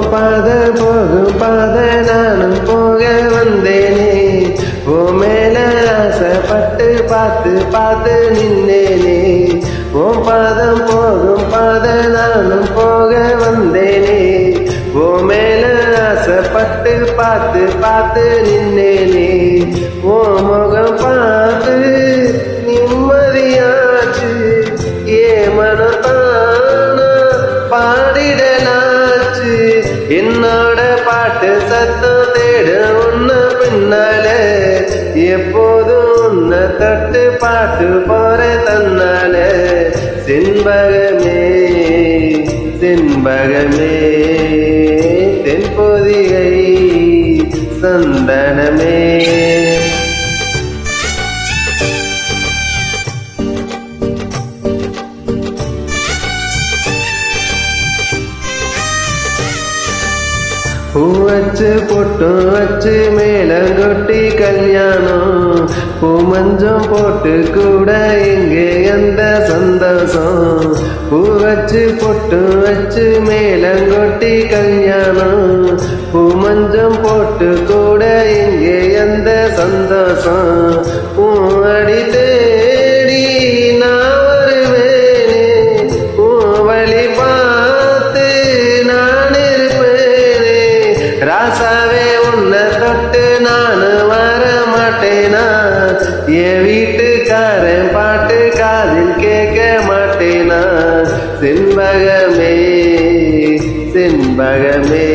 பாத போகும் பாத நானும் போக வந்தேனே ஓ மேல ஆசைப்பட்டு பார்த்து பார்த்து நின்னேனே ஓ பாதம் போகும் பாத நானும் போக வந்தேனே ஓ மேல ஆசைப்பட்டு பார்த்து பார்த்து நின்னேனே ஓ முகம் பார்த்து நிம்மதியாச்சு ஏ மனத்தான பாடிடலாச்சு என்னோட பாட்டு சத்தம் தேட உன்ன பின்னால எப்போதும் உன்னை தட்டு பாட்டு போற தன்னால செண்பகமே செண்பகமே தென்பொதிகை சந்தனமே பூ வச்சு பொட்டும் வச்சு மேலங்கொட்டி கல்யாணம் பூ மஞ்சம் போட்டு கூட இங்கே எந்த சந்தோஷம் பூ வச்சு பொட்டும் வச்சு மேலங்கொட்டி கல்யாணம் பூ மஞ்சம் போட்டு கூட இங்கே எந்த சந்தோஷம் பூ அடி தேடி நான் வருவேனே பூ வழி பார்த்து நான் இருப்பேனே ராசாவே உன்னை தொட்டு நான் வர மாட்டேனா என் வீட்டுக்காரன் பாட்டு காதில் கேட்க மாட்டேனா செண்பகமே செண்பகமே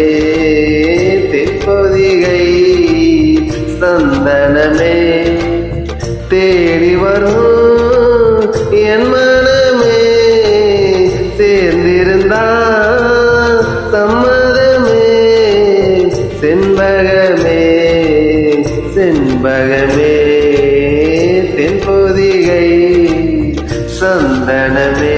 தென்பொதிகை சந்தனமே தேடி வரும் என் மனமே சேர்ந்திருந்தா சம்மதமே செண்பகமே செண்பகமே தென்பொதிகை சந்தனமே